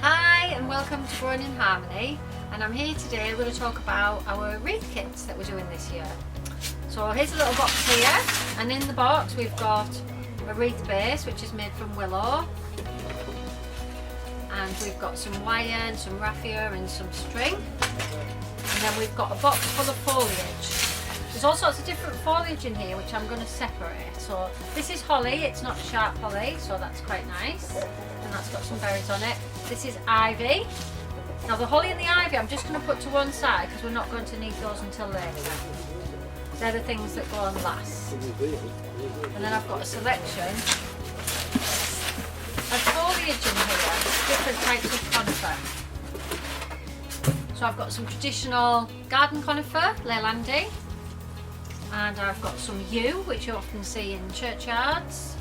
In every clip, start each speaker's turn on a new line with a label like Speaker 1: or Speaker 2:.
Speaker 1: Hi and welcome to Growing in Harmony, and I'm here today. We're going to talk about our wreath kits that we're doing this year. So here's a little box here, and in the box we've got a wreath base which is made from willow, and we've got some wire and some raffia and some string, and then we've got a box full of foliage. There's all sorts of different foliage in here which I'm going to separate. So this is holly, it's not sharp holly, so that's quite nice, and that's got some berries on it. This is ivy. Now the holly and the ivy I'm just going to put to one side because we're not going to need those until later. They're the things that go on last. And then I've got a selection of foliage in here, different types of conifer. So I've got some traditional garden conifer, Leylandi, and I've got some yew, which you often see in churchyards,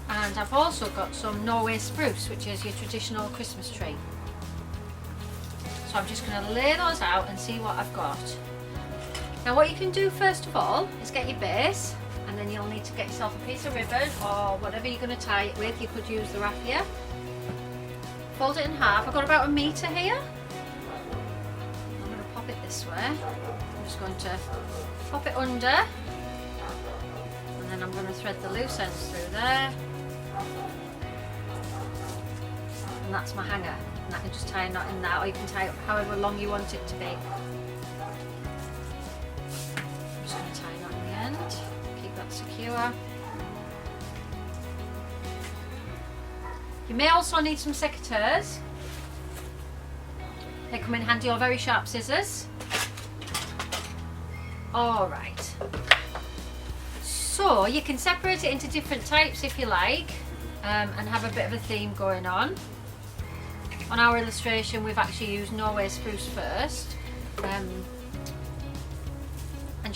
Speaker 1: and I've also got some Norway spruce, which is your traditional Christmas tree. So I'm just going to lay those out and see what I've got. Now what you can do first of all is get your base, and then you'll need to get yourself a piece of ribbon or whatever you're going to tie it with. You could use the raffia. Fold it in half. I've got about 1 metre here. I'm going to pop it this way. I'm just going to pop it under, and then I'm going to thread the loose ends through there, and that's my hanger, and I can just tie a knot in that, or you can tie it however long you want it to be. I'm just going to tie a knot in the end, keep that secure. You may also need some secateurs. They come in handy, or very sharp scissors. Alright, so you can separate it into different types if you like, and have a bit of a theme going on. On our illustration we've actually used Norway spruce first, and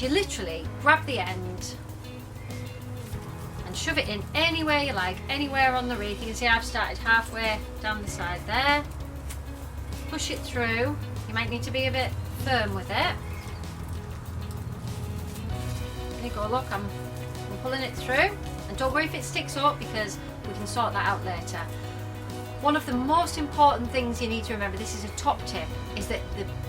Speaker 1: you literally grab the end and shove it in anywhere you like, anywhere on the wreath. You can see I've started halfway down the side there. Push it through. You might need to be a bit firm with it. There you go, look, I'm pulling it through, and don't worry if it sticks up because we can sort that out later. One of the most important things you need to remember, this is a top tip, is that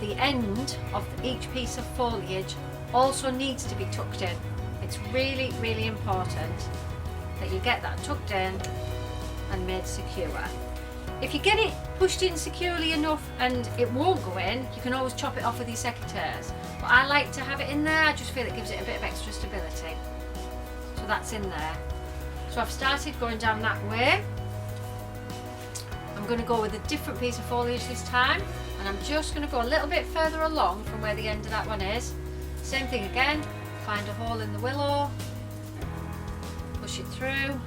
Speaker 1: the end of each piece of foliage also needs to be tucked in. It's really, really important that you get that tucked in and made secure. If you get it pushed in securely enough and it won't go in, you can always chop it off with your secateurs. But I like to have it in there, I just feel it gives it a bit of extra stability. So that's in there. So I've started going down that way. I'm going to go with a different piece of foliage this time, and I'm just going to go a little bit further along from where the end of that one is. Same thing again, find a hole in the willow, push it through,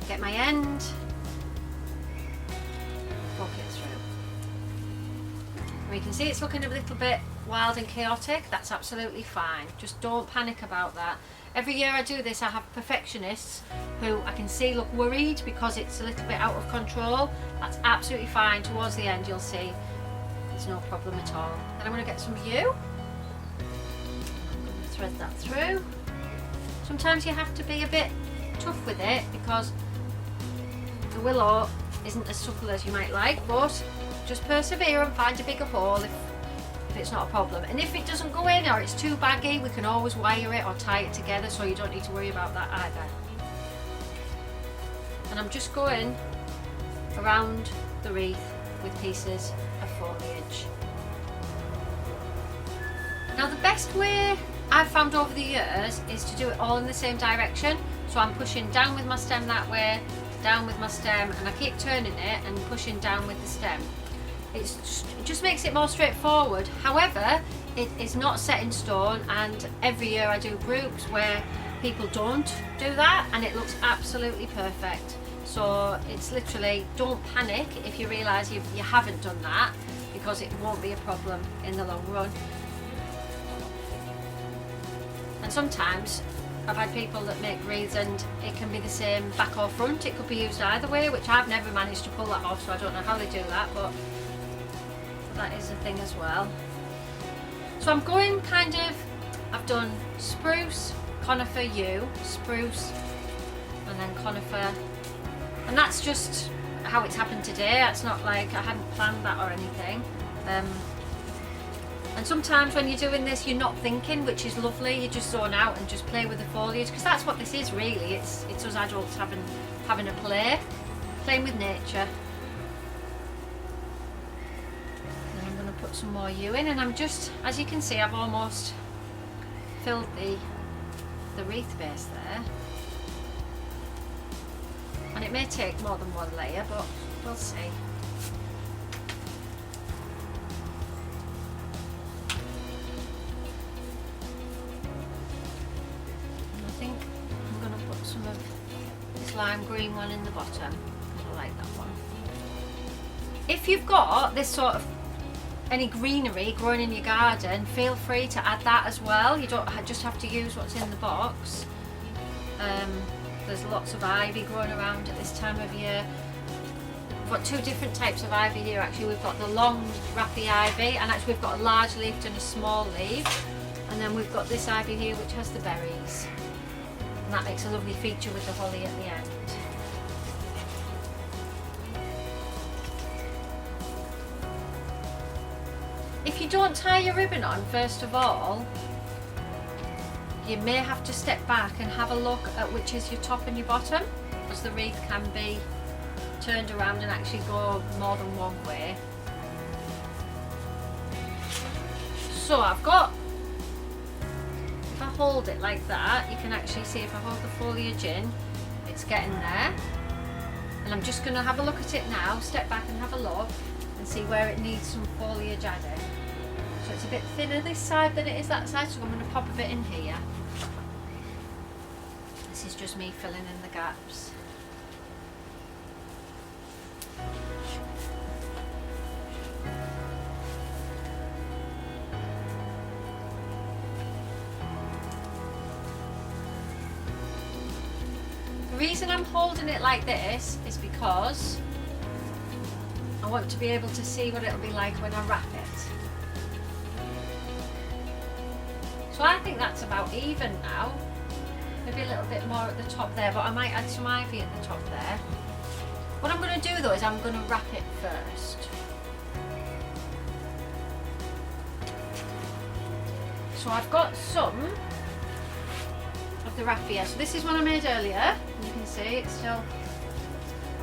Speaker 1: get my end, walk it through. And you can see it's looking a little bit wild and chaotic. That's absolutely fine. Just don't panic about that. Every year I do this, I have perfectionists who I can see look worried because it's a little bit out of control. That's absolutely fine. Towards the end you'll see there's no problem at all. Then I'm going to get some yew. I'm going to thread that through. Sometimes you have to be a bit tough with it because the willow isn't as supple as you might like, but just persevere and find a bigger hole if it's not a problem. And if it doesn't go in or it's too baggy, we can always wire it or tie it together, so you don't need to worry about that either. And I'm just going around the wreath with pieces of foliage. Now the best way I've found over the years is to do it all in the same direction. So I'm pushing down with my stem that way, down with my stem, and I keep turning it and pushing down with the stem. It just makes it more straightforward. However, it is not set in stone, and every year I do groups where people don't do that and it looks absolutely perfect. So it's literally, don't panic if you realise you haven't done that, because it won't be a problem in the long run. And sometimes I've had people that make wreaths and it can be the same back or front. It could be used either way, which I've never managed to pull that off, so I don't know how they do that, but that is a thing as well. So I'm going kind of, I've done spruce, conifer, yew, spruce, and then conifer, And that's just how it's happened today. It's not like I hadn't planned that or anything. And sometimes when you're doing this, you're not thinking, which is lovely. You just zone out and just play with the foliage, because that's what this is really. It's us adults having a play, playing with nature. And I'm going to put some more yew in, and I'm just, as you can see, I've almost filled the wreath base there. And it may take more than one layer, but we'll see. Some of this lime green one in the bottom. I like that one. If you've got this sort of any greenery growing in your garden, feel free to add that as well. You don't just have to use what's in the box. There's lots of ivy growing around at this time of year. We've got two different types of ivy here actually. We've got the long wrathy ivy, and actually we've got a large leafed and a small leaf. And then we've got this ivy here which has the berries. And that makes a lovely feature with the holly at the end. If you don't tie your ribbon on, first of all, you may have to step back and have a look at which is your top and your bottom, because the wreath can be turned around and actually go more than one way. So I've got, if I hold it like that, you can actually see if I hold the foliage in, it's getting there. And I'm just going to have a look at it now, step back and have a look and see where it needs some foliage added. So it's a bit thinner this side than it is that side, so I'm going to pop a bit in here. This is just me filling in the gaps. The reason I'm holding it like this is because I want to be able to see what it'll be like when I wrap it. So I think that's about even now. Maybe a little bit more at the top there, but I might add some ivy at the top there. What I'm going to do though is I'm going to wrap it first. So I've got some of the raffia. So this is one I made earlier. You can see it's still,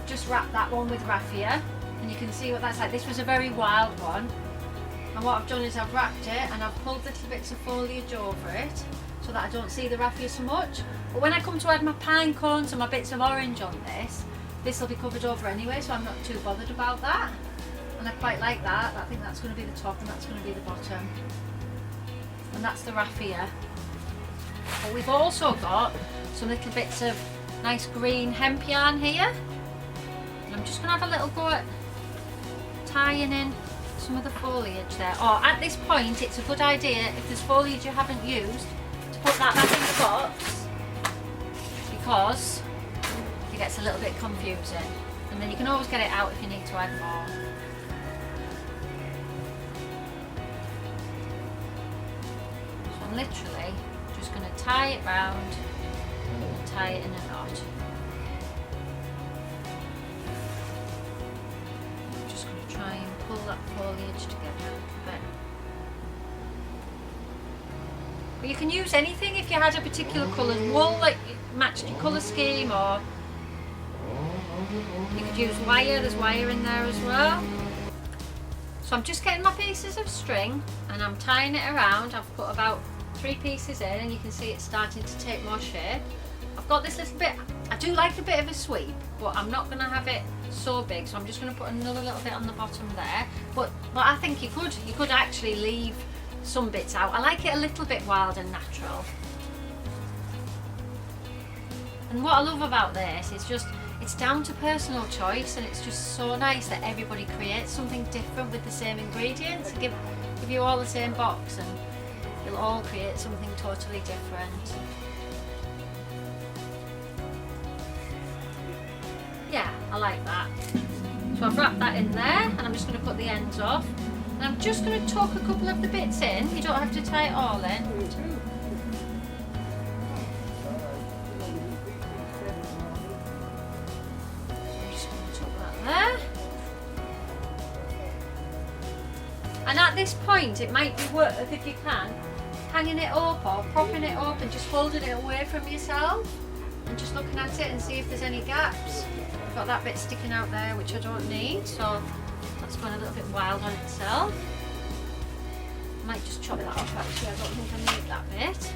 Speaker 1: just wrapped that one with raffia, and you can see what that's like. This was a very wild one, and what I've done is I've wrapped it and I've pulled little bits of foliage over it so that I don't see the raffia so much. But when I come to add my pine cones and my bits of orange on this will be covered over anyway, so I'm not too bothered about that. And I quite like that. I think that's going to be the top and that's going to be the bottom. And that's the raffia. But we've also got some little bits of nice green hemp yarn here. And I'm just going to have a little go at tying in some of the foliage there. Or at this point, it's a good idea, if there's foliage you haven't used, to put that back in the box, because it gets a little bit confusing. And then you can always get it out if you need to add more. So I'm literally just going to tie it round and tie it in a knot. I'm just going to try and pull that foliage together a bit. But you can use anything if you had a particular coloured wool that matched your colour scheme, or you could use wire. There's wire in there as well. So I'm just getting my pieces of string and I'm tying it around. I've put about 3 pieces in and you can see it's starting to take more shape. I've got this little bit, I do like a bit of a sweep, but I'm not going to have it so big, so I'm just going to put another little bit on the bottom there. But I think you could actually leave some bits out. I like it a little bit wild and natural. And what I love about this is just, it's down to personal choice, and it's just so nice that everybody creates something different with the same ingredients. Give you all the same box and you'll all create something totally different. Yeah, I like that. So I've wrapped that in there and I'm just going to put the ends off. And I'm just going to tuck a couple of the bits in. You don't have to tie it all in. this point it might be worth, if you can, hanging it up or propping it up and just holding it away from yourself and just looking at it and see if there's any gaps. I've got that bit sticking out there which I don't need, so that's going a little bit wild on itself. I might just chop that off actually, I don't think I need that bit.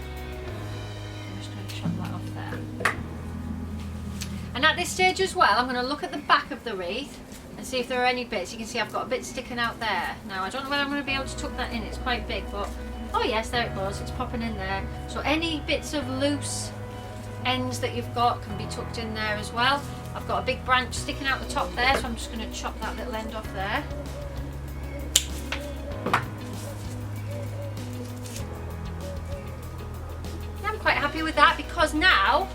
Speaker 1: I'm just going to chop that off there. And at this stage as well, I'm going to look at the back of the wreath and see if there are any bits. You can see I've got a bit sticking out there. Now I don't know whether I'm going to be able to tuck that in, it's quite big, but oh yes, there it goes, it's popping in there. So any bits of loose ends that you've got can be tucked in there as well. I've got a big branch sticking out the top there, so I'm just going to chop that little end off there. Yeah, I'm quite happy with that because now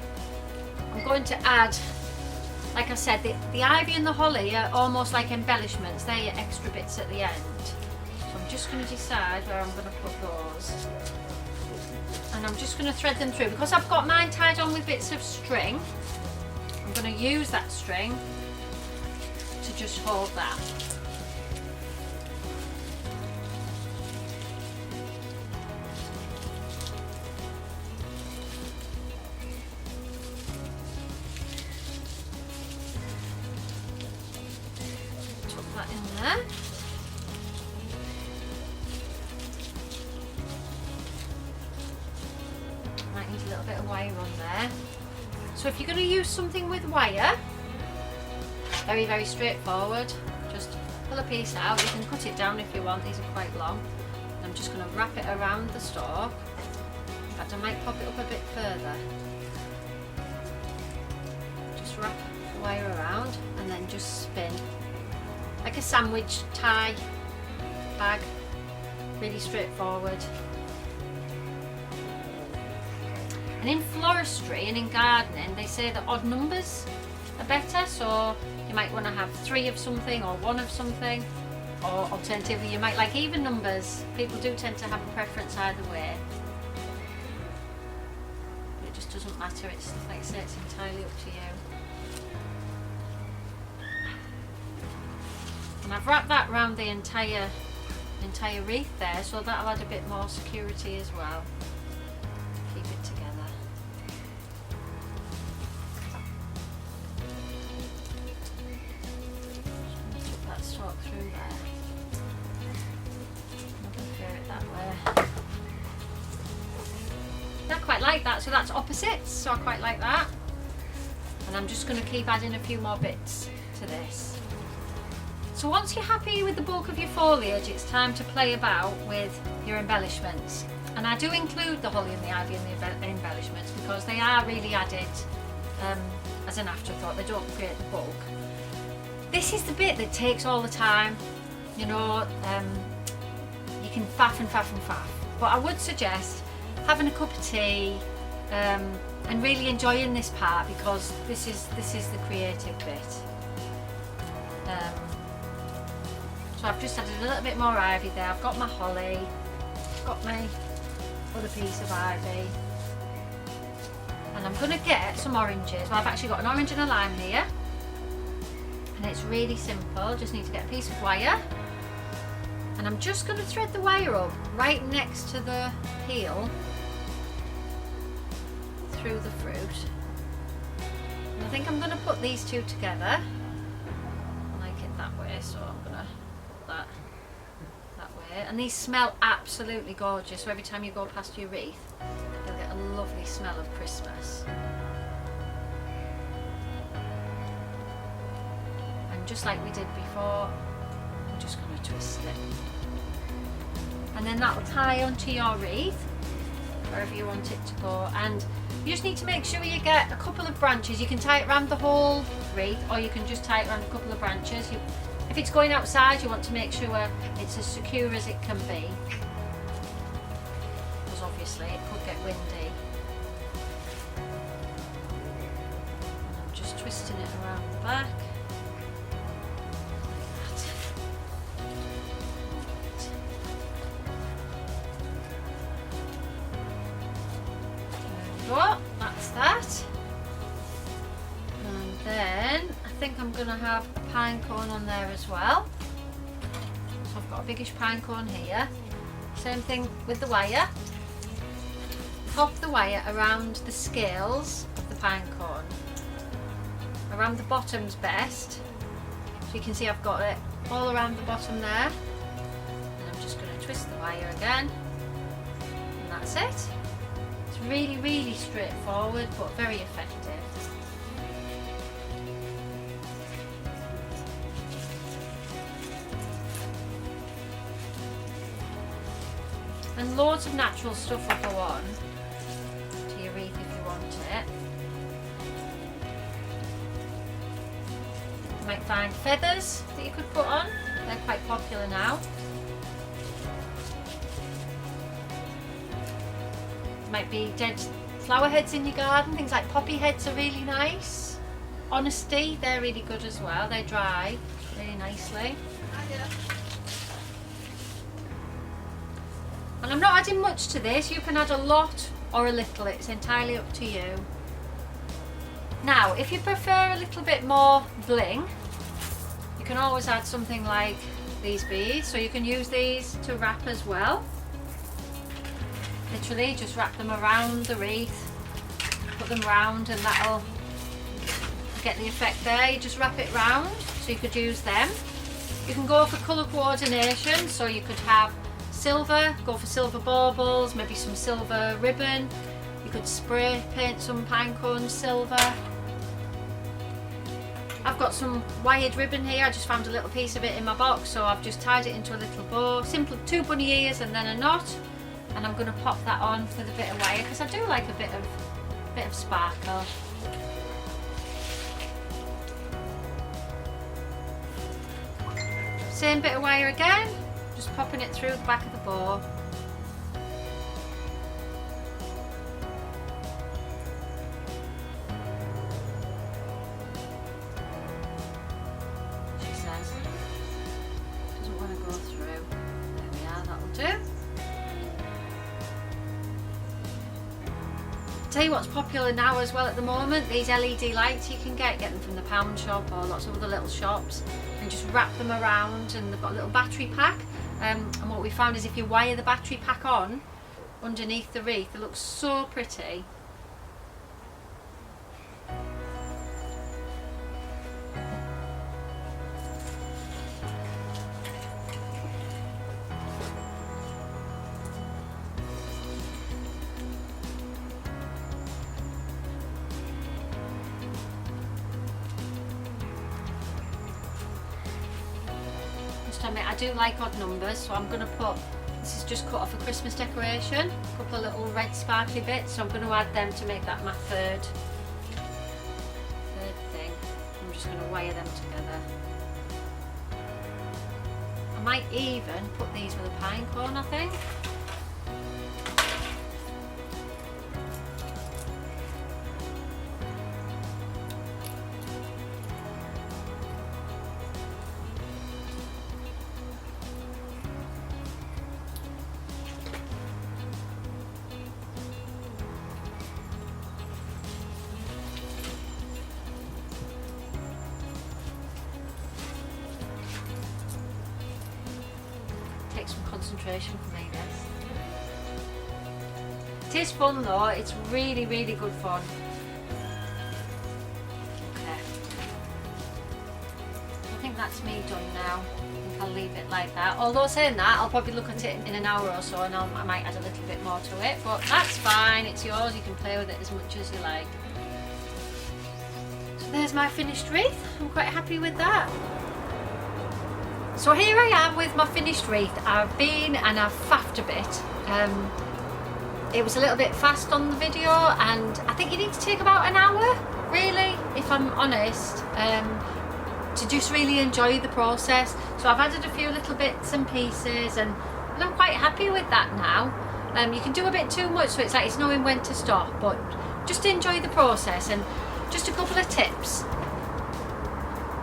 Speaker 1: I'm going to add, like I said, the ivy and the holly are almost like embellishments. They're your extra bits at the end. So I'm just going to decide where I'm going to put those. And I'm just going to thread them through. Because I've got mine tied on with bits of string, I'm going to use that string to just hold that. Tuck that in there. Might need a little bit of wire on there. So if you're going to use something with wire, very, very straightforward. Just pull a piece out. You can cut it down if you want. These are quite long. I'm just going to wrap it around the stalk. In fact, I might pop it up a bit further. Just wrap the wire around and then just spin. Like a sandwich tie bag. Really straightforward. And in floristry and in gardening, they say that odd numbers are better, so you might want to have 3 of something or 1 of something, or alternatively you might like even numbers. People do tend to have a preference either way. But it just doesn't matter, it's like I say, it's entirely up to you. And I've wrapped that around the entire wreath there, so that'll add a bit more security as well. Keep it together. Stalk through there. I'm going to clear it that way. I quite like that, so that's opposites, so I quite like that. And I'm just going to keep adding a few more bits to this. So once you're happy with the bulk of your foliage, it's time to play about with your embellishments. And I do include the holly and the ivy in the embellishments because they are really added as an afterthought. They don't create the bulk. This is the bit that takes all the time, you know, you can faff and faff and faff, but I would suggest having a cup of tea and really enjoying this part because this is the creative bit. So I've just added a little bit more ivy there. I've got my holly, I've got my other piece of ivy, and I'm going to get some oranges. Well, I've actually got an orange and a lime here. And it's really simple, just need to get a piece of wire and I'm just going to thread the wire up right next to the peel through the fruit. And I think I'm going to put these two together. I like it that way, so I'm going to put that way. And these smell absolutely gorgeous, so every time you go past your wreath you'll get a lovely smell of Christmas. Just like we did before, I'm just going to twist it. And then that will tie onto your wreath, wherever you want it to go. And you just need to make sure you get a couple of branches. You can tie it around the whole wreath, or you can just tie it around a couple of branches. If it's going outside, you want to make sure it's as secure as it can be. Because obviously it could get windy. And I'm just twisting it around the back. That's that. And then I think I'm going to have a pine cone on there as well. So I've got a biggish pine cone here. Same thing with the wire. Pop the wire around the scales of the pine cone. Around the bottom's best. So you can see I've got it all around the bottom there. And I'm just going to twist the wire again. And that's it. It's really, really straightforward but very effective. And loads of natural stuff will go on to your wreath if you want it. You might find feathers that you could put on, they're quite popular now. Might be dead flower heads in your garden, things like poppy heads are really nice. Honesty, they're really good as well, they dry really nicely. And I'm not adding much to this, you can add a lot or a little, it's entirely up to you. Now, if you prefer a little bit more bling, you can always add something like these beads, so you can use these to wrap as well. Literally just wrap them around the wreath, put them round, and that'll get the effect there. You just wrap it round, so you could use them. You can go for colour coordination, so you could have silver, go for silver baubles, maybe some silver ribbon. You could spray paint some pine cones silver. I've got some wired ribbon here, I just found a little piece of it in my box, so I've just tied it into a little bow. Simple 2 bunny ears and then a knot, and I'm going to pop that on with a bit of wire because I do like a bit of sparkle. Same bit of wire again. Just popping it through the back of the bow. She says, doesn't want to go through. There we are, that'll do. Tell you what's popular now as well at the moment, these LED lights you can get them from the pound shop or lots of other little shops, and just wrap them around, and they've got a little battery pack. And what we found is if you wire the battery pack on underneath the wreath, it looks so pretty. I do like odd numbers, so I'm going to put, this is just cut off a Christmas decoration, a couple of little red sparkly bits, so I'm going to add them to make that my third thing. I'm just going to wire them together. I might even put these with a pine cone, I think. Some concentration for me, this. It is fun though, it's really, really good fun. Okay. I think that's me done now. I think I'll leave it like that. Although saying that, I'll probably look at it in an hour or so and I might add a little bit more to it, but that's fine, it's yours, you can play with it as much as you like. So there's my finished wreath, I'm quite happy with that. So here I am with my finished wreath. I've been and I've faffed a bit. It was a little bit fast on the video, and I think you need to take about an hour, really, if I'm honest, to just really enjoy the process. So I've added a few little bits and pieces, and I'm quite happy with that now. You can do a bit too much, so it's like it's knowing when to stop, but just enjoy the process. And just a couple of tips.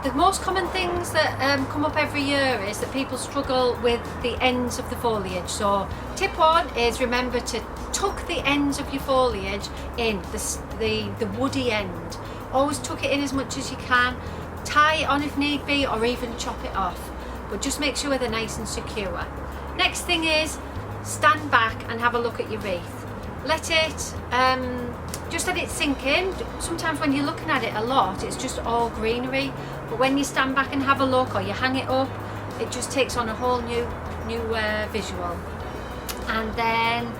Speaker 1: The most common things that come up every year is that people struggle with the ends of the foliage. So tip 1 is remember to tuck the ends of your foliage in, the woody end. Always tuck it in as much as you can. Tie it on if need be, or even chop it off. but just make sure they're nice and secure. Next thing is stand back and have a look at your wreath. Let it just let it sink in. Sometimes when you're looking at it a lot, it's just all greenery, but when you stand back and have a look, or you hang it up, it just takes on a whole new visual. And then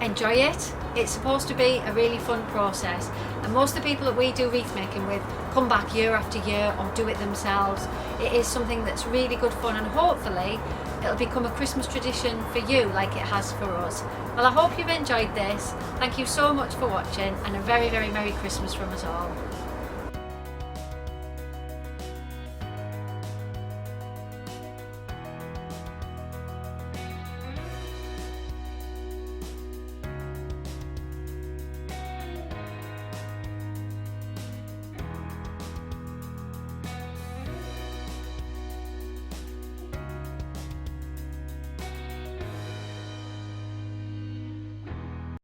Speaker 1: enjoy it. It's supposed to be a really fun process, and most of the people that we do wreath making with come back year after year or do it themselves. It is something that's really good fun, and hopefully it'll become a Christmas tradition for you like it has for us. Well, I hope you've enjoyed this. Thank you so much for watching, and a very, very Merry Christmas from us all.